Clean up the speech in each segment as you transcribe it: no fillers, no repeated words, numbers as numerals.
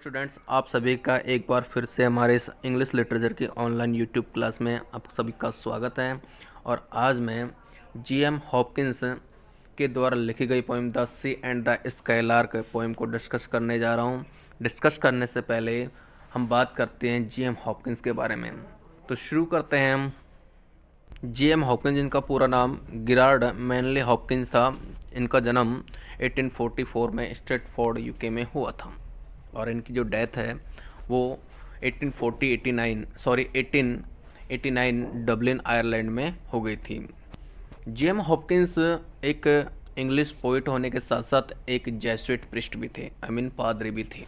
Students, आप सभी का एक बार फिर से हमारे इस इंग्लिश लिटरेचर की ऑनलाइन यूट्यूब क्लास में आप सभी का स्वागत है। और आज मैं जी.एम. हॉपकिंस के द्वारा लिखी गई poem the sea and the skylark poem को डिस्कस करने जा रहा हूँ। डिस्कस करने से पहले हम बात करते हैं जी.एम. हॉपकिंस के बारे में। तो शुरू करते हैं हम। जी.एम. हॉपकिंस, जिनका पूरा नाम गिरार्ड मैनले हॉपकिंस था, इनका जन्म 1844 में स्ट्रेटफोर्ड यूके में हुआ था और इनकी जो डेथ है वो 1889 डबलिन आयरलैंड में हो गई थी। जी.एम. हॉपकिंस एक इंग्लिश पोइट होने के साथ साथ एक जेसुइट प्रिस्ट भी थे, पादरी भी थे।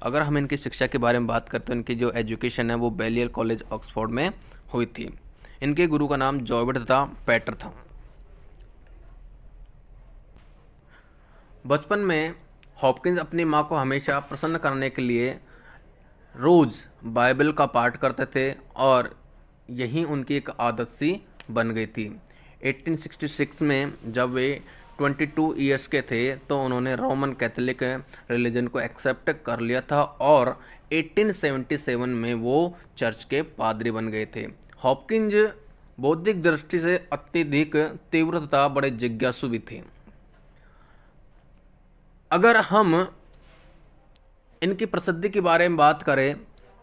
अगर हम इनकी शिक्षा के बारे में बात करते हैं, इनकी जो एजुकेशन है वो बेलियल कॉलेज ऑक्सफोर्ड में हुई थी। इनके गुरु का नाम जॉर्ज तथा पैटर था। बचपन में हॉपकिंस अपनी माँ को हमेशा प्रसन्न करने के लिए रोज़ बाइबल का पाठ करते थे और यही उनकी एक आदत सी बन गई थी। 1866 में जब वे 22 ईयर्स के थे तो उन्होंने रोमन कैथोलिक रिलीजन को एक्सेप्ट कर लिया था और 1877 में वो चर्च के पादरी बन गए थे। हॉपकिंस बौद्धिक दृष्टि से अत्यधिक तीव्र तथा बड़े जिज्ञासु भी थे। अगर हम इनकी प्रसिद्धि के बारे में बात करें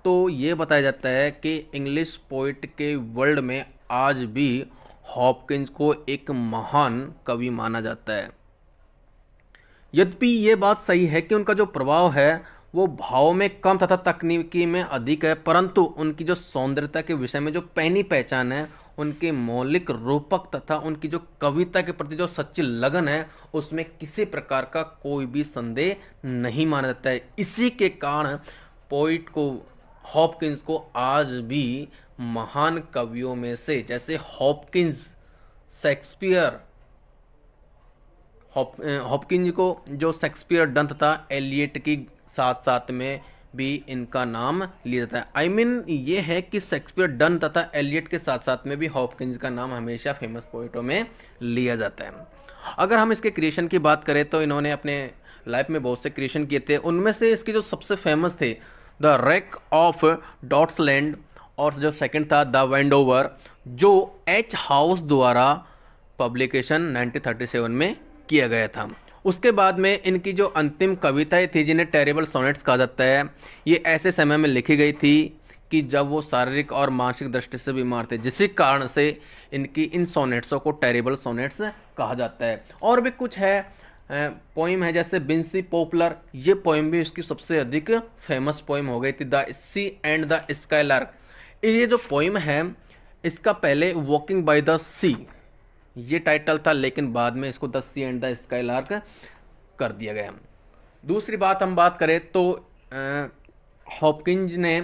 तो ये बताया जाता है कि इंग्लिश पोइट के वर्ल्ड में आज भी हॉपकिंस को एक महान कवि माना जाता है। यद्यपि ये बात सही है कि उनका जो प्रभाव है वो भाव में कम तथा तकनीकी में अधिक है, परंतु उनकी जो सौंदर्यता के विषय में जो पहली पहचान है, उनके मौलिक रूपक तथा उनकी जो कविता के प्रति जो सच्ची लगन है, उसमें किसी प्रकार का कोई भी संदेह नहीं माना जाता है। इसी के कारण पोइट को, हॉपकिंस को आज भी महान कवियों में से, जैसे हॉपकिंस, शेक्सपियर, हॉपकिंस को जो शेक्सपियर डन तथा एलियट की साथ साथ में भी इनका नाम लिया जाता है। ये है कि शेक्सपियर डन तथा एलियट के साथ साथ में भी हॉपकिंस का नाम हमेशा फेमस पोइटों में लिया जाता है। अगर हम इसके क्रिएशन की बात करें तो इन्होंने अपने लाइफ में बहुत से क्रिएशन किए थे। उनमें से इसके जो सबसे फेमस थे द रेक ऑफ डॉट्सलैंड और जो सेकंड था द वेंडोवर, जो एच हाउस द्वारा पब्लिकेशन 1937 में किया गया था। उसके बाद में इनकी जो अंतिम कविताएं थी जिन्हें टेरेबल सोनेट्स कहा जाता है, ये ऐसे समय में लिखी गई थी कि जब वो शारीरिक और मानसिक दृष्टि से बीमार थे, जिस कारण से इनकी इन सोनेट्सों को टेरेबल सोनेट्स कहा जाता है। और भी कुछ है पोइम है, जैसे बिंसी पॉपुलर, ये पोइम भी इसकी सबसे अधिक फेमस पोइम हो गई थी। The sea and the skylark, ये जो पोइम है इसका पहले वॉकिंग बाय द सी ये टाइटल था, लेकिन बाद में इसको the sea and the skylark कर दिया गया। दूसरी बात हम बात करें तो हॉपकिंस ने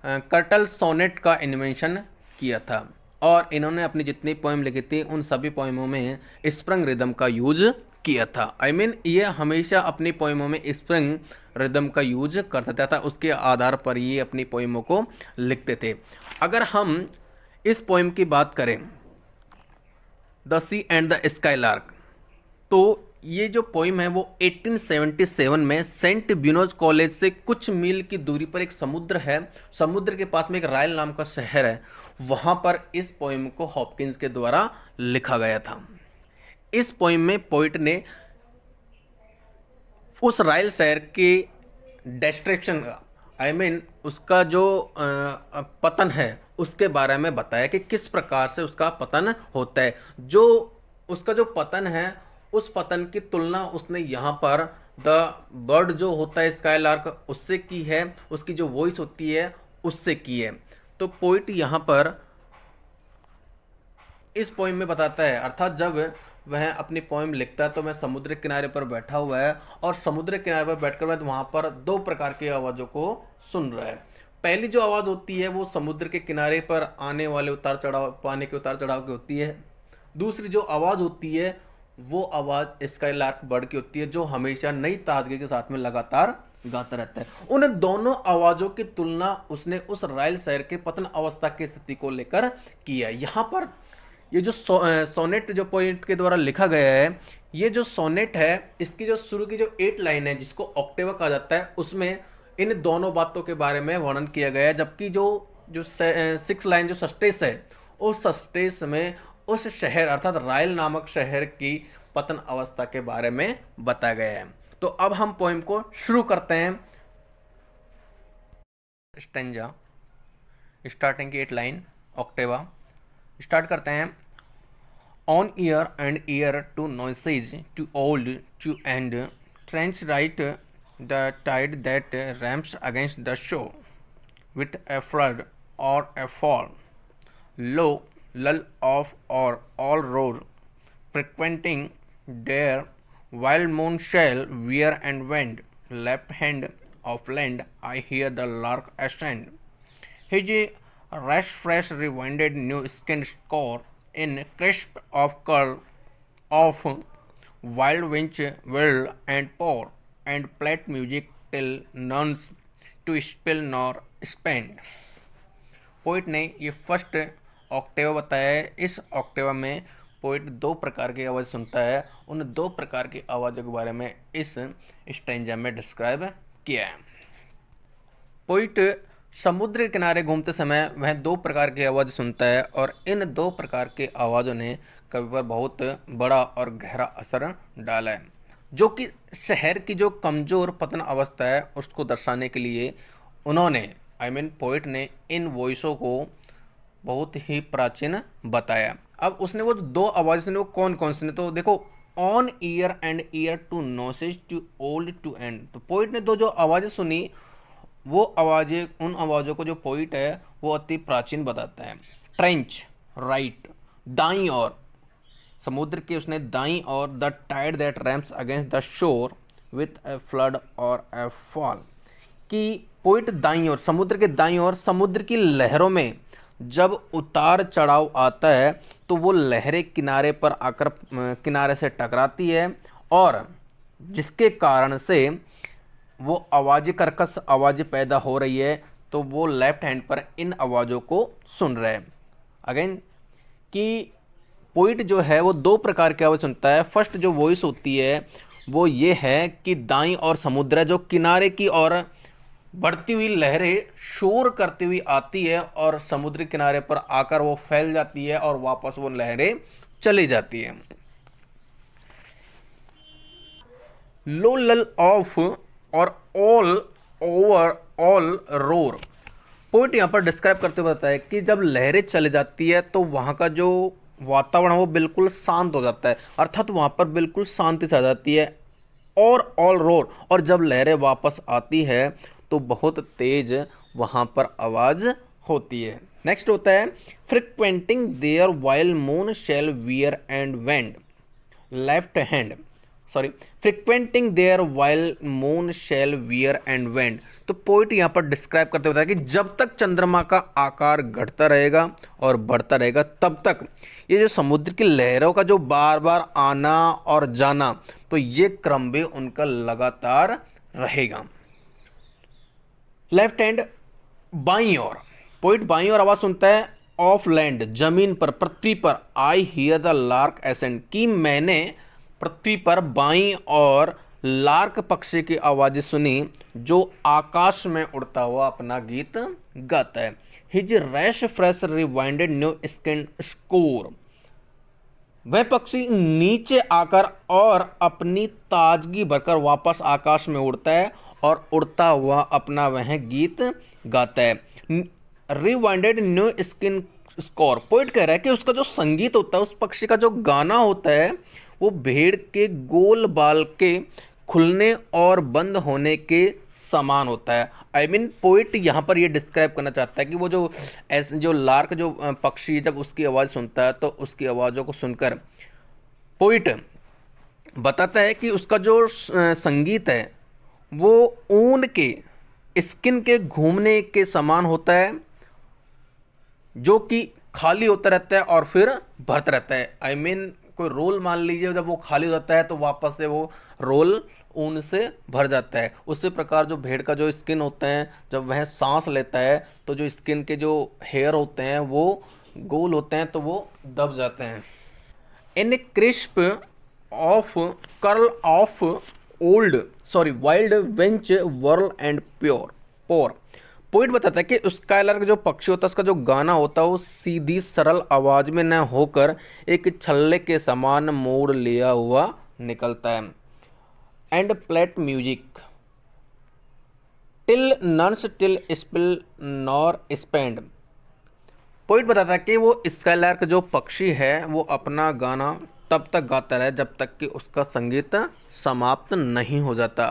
कर्टल सोनेट का इन्वेंशन किया था और इन्होंने अपनी जितनी पोइम लिखी थी उन सभी पोइमों में स्प्रिंग रिदम का यूज किया था। ये हमेशा अपनी पोइमों में स्प्रिंग रिदम का यूज करता था, उसके आधार पर ये अपनी पोइमों को लिखते थे। अगर हम इस पोइम की बात करें the sea and the skylark, तो ये जो पोइम है वो 1877 में सेंट ब्यूनोज कॉलेज से कुछ मील की दूरी पर एक समुद्र है, समुद्र के पास में एक रायल नाम का शहर है, वहाँ पर इस पोइम को हॉपकिंस के द्वारा लिखा गया था। इस पोइम में पोइट ने उस रायल शहर के डिस्ट्रक्शन का, उसका जो पतन है उसके बारे में बताया कि किस प्रकार से उसका पतन होता है। जो उसका जो पतन है उस पतन की तुलना उसने यहाँ पर द बर्ड जो होता है स्काईलार्क उससे की है, उसकी जो वॉइस होती है उससे की है। तो पोइट यहाँ पर इस पोइम में बताता है, अर्थात जब वह अपनी पोइम लिखता है तो मैं समुद्र किनारे पर बैठा हुआ है और समुद्र किनारे पर बैठकर मैं वहाँ पर दो प्रकार की आवाज़ों को सुन रहा है। पहली जो आवाज़ होती है वो समुद्र के किनारे पर आने वाले उतार चढ़ाव, पानी के उतार चढ़ाव की होती है। दूसरी जो आवाज़ होती है वो आवाज़ स्काईलार्क बर्ड की होती है, जो हमेशा नई ताजगी के साथ में लगातार गाता रहता है। उन दोनों आवाज़ों की तुलना उसने उस रायल शहर के पतन अवस्था की स्थिति को लेकर की है। यहाँ पर ये जो सोनेट जो पोइट के द्वारा लिखा गया है, ये जो सोनेट है इसकी जो शुरू की जो 8 लाइन है जिसको ऑक्टेवा कहा जाता है, उसमें इन दोनों बातों के बारे में वर्णन किया गया है। जबकि जो जो 6 लाइन जो सस्टेस है, उस सस्टेस में उस शहर अर्थात रायल नामक शहर की पतन अवस्था के बारे में बताया गया है। तो अब हम पोएम को शुरू करते हैं। स्टेंजा स्टार्टिंग की 8 लाइन ऑक्टेवा स्टार्ट करते हैं। On ear and ear to noises, to old, to end, trench right the tide that ramps against the shore, with a flood or a fall, low lull of or all roar, frequenting there, while moon shall veer and wend, left hand of land I hear the lark ascend. His rash fresh rewinded new skinned score in crisp of curl of wild winch will and pour and plate music till nuns to spill nor spend. Poet ने ये first ऑक्टेवा बताया है। इस ऑक्टेवा में poet 2 प्रकार की आवाज़ सुनता है। उन 2 प्रकार की आवाज़ों के बारे में इस स्टैंजा में डिस्क्राइब किया है। पोइट समुद्र के किनारे घूमते समय वह 2 प्रकार की आवाज़ सुनता है और इन 2 प्रकार की आवाज़ों ने कवि पर बहुत बड़ा और गहरा असर डाला है, जो कि शहर की जो कमज़ोर पतन अवस्था है उसको दर्शाने के लिए उन्होंने पोइट ने इन वॉइसों को बहुत ही प्राचीन बताया। अब उसने वो 2 आवाज़ें सुनी, वो कौन कौन सी ने, तो देखो on year and year to noses to old to end. तो पोइट ने 2 जो आवाज़ें सुनी, वो आवाज़ें, उन आवाज़ों को जो पोइट है वो अति प्राचीन बताता है। ट्रेंच राइट, दाईं ओर, समुद्र के उसने दाईं ओर, the tide that rams against the shore with a flood or a fall, कि पोइट दाईं ओर, समुद्र के दाईं ओर, समुद्र की लहरों में जब उतार चढ़ाव आता है तो वो लहरें किनारे पर आकर किनारे से टकराती है और जिसके कारण से वो आवाज़ें, कर्कश आवाज़ें पैदा हो रही है। तो वो लेफ्ट हैंड पर इन आवाज़ों को सुन रहे हैं। अगेन कि पोइट जो है वो 2 प्रकार की आवाज़ सुनता है। फर्स्ट जो वॉइस होती है वो ये है कि दाईं और समुद्र है, जो किनारे की ओर बढ़ती हुई लहरें शोर करती हुई आती है और समुद्र किनारे पर आकर वो फैल जाती है और वापस वो लहरें चली जाती है। लो लल ऑफ और all over all roar, poet यहाँ पर डिस्क्राइब करते हुए बताया कि जब लहरें चली जाती है तो वहाँ का जो वातावरण वो बिल्कुल शांत हो जाता है, अर्थात वहाँ पर बिल्कुल शांति छा जाती है। और ऑल रोर, और जब लहरें वापस आती है तो बहुत तेज वहाँ पर आवाज़ होती है। नेक्स्ट होता है frequenting there while moon shall wear and wend, left hand, sorry, frequenting there while moon shall wear and wend. तो पोइट यहाँ पर डिस्क्राइब करते हुए बताया कि जब तक चंद्रमा का आकार घटता रहेगा और बढ़ता रहेगा तब तक ये जो समुद्र की लहरों का जो बार बार आना और जाना, तो ये क्रम भी उनका लगातार रहेगा। लेफ्ट हैंड बाईं ओर, पोइट बाईं ओर आवाज़ सुनता है। ऑफ लैंड, जमीन पर, पृथ्वी पर, I hear the lark ascend, कि मैंने पृथ्वी पर बाईं ओर लार्क पक्षी की आवाज़ सुनी जो आकाश में उड़ता हुआ अपना गीत गाता है। His rash fresh rewinded new skin score, वह पक्षी नीचे आकर और अपनी ताजगी भरकर वापस आकाश में उड़ता है और उड़ता हुआ अपना वह गीत गाता है। Rewinded new skin score, poet कह रहा है कि उसका जो संगीत होता है, उस पक्षी का जो गाना होता है, वो भेड़ के गोल बाल के खुलने और बंद होने के समान होता है। पोइट यहाँ पर ये डिस्क्राइब करना चाहता है कि वो जो ऐसे जो लार्क जो पक्षी जब उसकी आवाज़ सुनता है तो उसकी आवाज़ों को सुनकर पोइट बताता है कि उसका जो संगीत है वो ऊन के स्किन के घूमने के समान होता है, जो कि खाली होता रहता है और फिर भरता रहता है। कोई रोल मान लीजिए, जब वो खाली हो जाता है तो वापस से वो रोल ऊन से भर जाता है। उसी प्रकार जो भेड़ का जो स्किन होता है, जब वह सांस लेता है तो जो स्किन के जो हेयर होते हैं वो गोल होते हैं तो वो दब जाते हैं। In crisp of curl off wild winch whirl and pure pour. Poet बताता है कि स्काईलार्क जो पक्षी होता है उसका जो गाना होता है वो सीधी सरल आवाज में न होकर एक छल्ले के समान मोड़ लिया हुआ निकलता है। End plate music till nuns till spill nor spend. Poet बताता है कि वो स्काईलार्क जो पक्षी है वो अपना गाना तब तक गाता रहे जब तक कि उसका संगीत समाप्त नहीं हो जाता।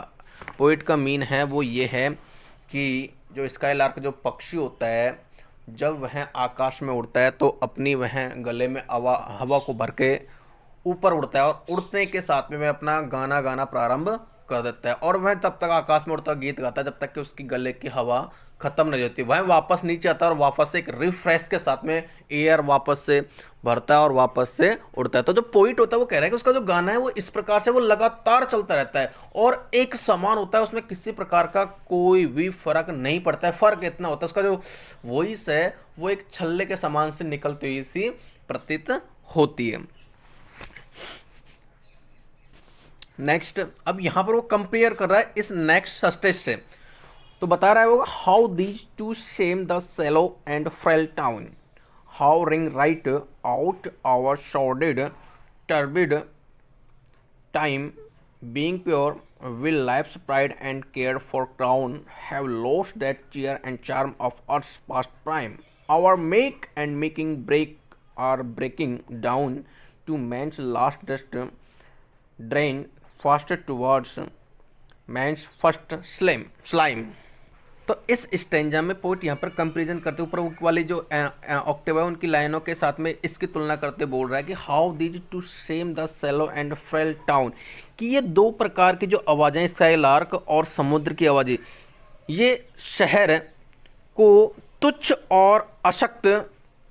पोइट का मीन है वो ये है कि जो स्काईलार्क जो पक्षी होता है जब वह आकाश में उड़ता है तो अपनी वह गले में हवा को भर के ऊपर उड़ता है और उड़ने के साथ में वह अपना गाना गाना प्रारंभ कर देता है और वह तब तक आकाश में उड़ता गीत गाता है जब तक कि उसकी गले की हवा खत्म नहीं होती। वह वापस नीचे आता है और वापस से एक रिफ्रेश के साथ में एयर वापस से भरता है और वापस से उड़ता है। तो जो पोइट होता है वो कह रहा है कि उसका जो गाना है वो इस प्रकार से वो लगातार चलता रहता है और एक समान होता है, उसमें किसी प्रकार का कोई भी फर्क नहीं पड़ता है। फर्क इतना होता है उसका जो वॉइस है वो एक छल्ले के समान से निकलती हुई सी प्रतीत होती है। नेक्स्ट, अब यहां पर वो कंपेयर कर रहा है इस नेक्स्ट स्टेज से, तो बता रहा है वो how these two shame the shallow and frail town, how ring right out our sordid turbid time, being pure will life's pride and care for crown have lost that cheer and charm of earth's past prime. Our make and making break are breaking down to man's last dust drain faster towards man's first slime. तो इस stanza में poet यहाँ पर comparison करते ऊपर वाली जो Octave है उनकी लाइनों के साथ में इसकी तुलना करते बोल रहा है कि how these two shame the shallow and frail town, कि ये दो प्रकार की जो आवाज़ें स्काईलार्क और समुद्र की आवाज़ें ये शहर को तुच्छ और अशक्त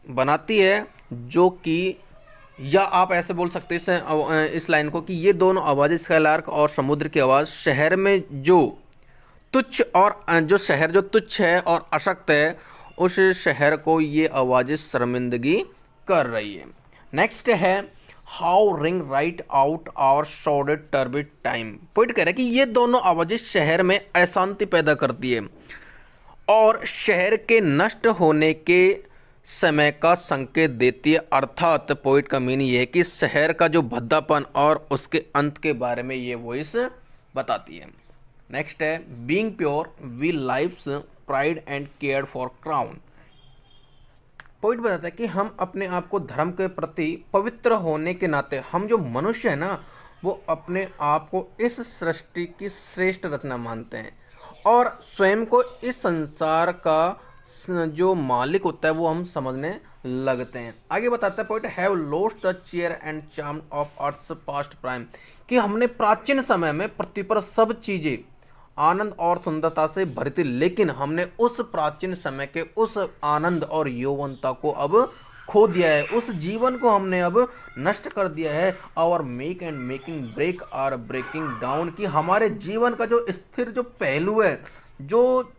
बनाती है, जो कि या आप ऐसे बोल सकते हैं इस लाइन को कि ये दोनों आवाज़ें स्काईलार्क और समुद्र की आवाज़ शहर में जो तुच्छ और जो शहर जो तुच्छ है और अशक्त है उस शहर को ये आवाज़ें शर्मिंदगी कर रही है। नेक्स्ट है how ring right out our sordid turbid time. Point कह रहा है कि ये दोनों आवाज़ें शहर में अशांति पैदा करती है और शहर के नष्ट होने के समय का संकेत देती है। अर्थात पॉइंट का मीनिंग ये है कि शहर का जो भद्दापन और उसके अंत के बारे में ये वॉइस बताती है। नेक्स्ट है being pure we life's pride and care for crown. Point बताता है कि हम अपने आप को धर्म के प्रति पवित्र होने के नाते हम जो मनुष्य है ना वो अपने आप को इस सृष्टि की श्रेष्ठ रचना मानते हैं और स्वयं को इस संसार का जो मालिक होता है वो हम समझने लगते हैं। आगे बताता है point have lost the cheer and charm of earth's past prime, कि हमने प्राचीन समय में पृथ्वी पर सब चीज़ें आनंद और सुंदरता से भरी थी, लेकिन हमने उस प्राचीन समय के उस आनंद और यौवनता को अब खो दिया है, उस जीवन को हमने अब नष्ट कर दिया है। और make and making break are breaking down, कि हमारे जीवन का जो स्थिर जो पहलू है जो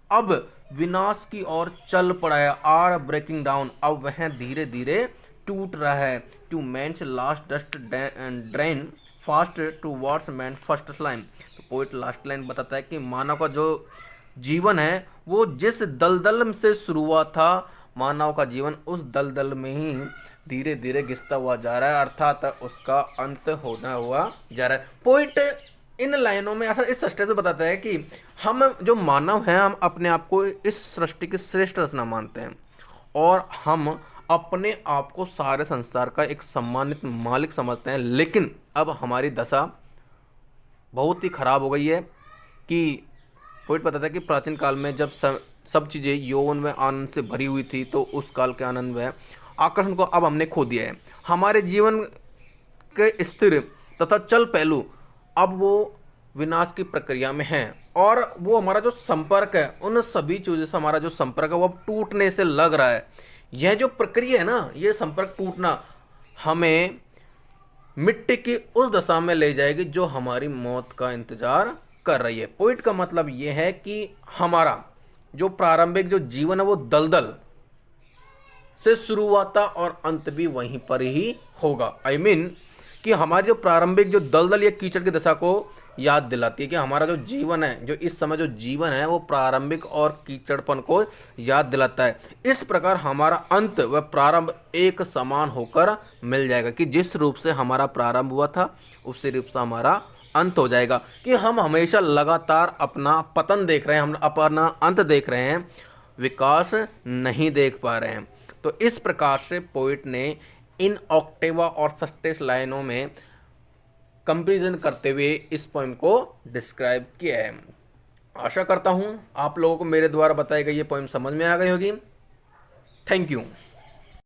अब विनाश की ओर चल पड़ा है, आर ब्रेकिंग डाउन, अब वह धीरे धीरे टूट रहा है। To man's last dust drain fast towards man first slime. तो पोइट लास्ट लाइन बताता है कि मानव का जो जीवन है वो जिस दलदल से शुरू हुआ था, मानव का जीवन उस दलदल में ही धीरे धीरे घिसता हुआ जा रहा है, अर्थात उसका अंत होना हुआ जा रहा है। पोइट इन लाइनों में ऐसा इस स्टेज में बताता है कि हम जो मानव हैं हम अपने आप को इस सृष्टि की श्रेष्ठ रचना मानते हैं और हम अपने आप को सारे संसार का एक सम्मानित मालिक समझते हैं, लेकिन अब हमारी दशा बहुत ही खराब हो गई है। कि पोइट बताता है कि प्राचीन काल में जब सब चीज़ें यौवन व आनंद से भरी हुई थी तो उस काल के आनंद व आकर्षण को अब हमने खो दिया है। हमारे जीवन के स्थिर तथा चल पहलू अब वो विनाश की प्रक्रिया में हैं और वो हमारा जो संपर्क है उन सभी चीज़ों से हमारा जो संपर्क है वो अब टूटने से लग रहा है। यह जो प्रक्रिया है ना, ये संपर्क टूटना हमें मिट्टी की उस दशा में ले जाएगी जो हमारी मौत का इंतजार कर रही है। पॉइंट का मतलब ये है कि हमारा जो प्रारंभिक जो जीवन है वो दलदल से शुरू हुआ था और अंत भी वहीं पर ही होगा। आई मीन कि हमारी जो प्रारंभिक जो दलदल या कीचड़ की दशा को याद दिलाती है कि हमारा जो जीवन है, जो इस समय जो जीवन है, वो प्रारंभिक और कीचड़पन को याद दिलाता है। इस प्रकार हमारा अंत व प्रारंभ एक समान होकर मिल जाएगा कि जिस रूप से हमारा प्रारंभ हुआ था उसी रूप से हमारा अंत हो जाएगा। कि हम हमेशा लगातार अपना पतन देख रहे हैं, हम अपना अंत देख रहे हैं, विकास नहीं देख पा रहे हैं। तो इस प्रकार से पोइट ने इन ऑक्टेवा और सस्टेस लाइनों में कंपैरिजन करते हुए इस पोएम को डिस्क्राइब किया है। आशा करता हूँ आप लोगों को मेरे द्वारा बताई गई ये पोएम समझ में आ गई होगी। Thank you.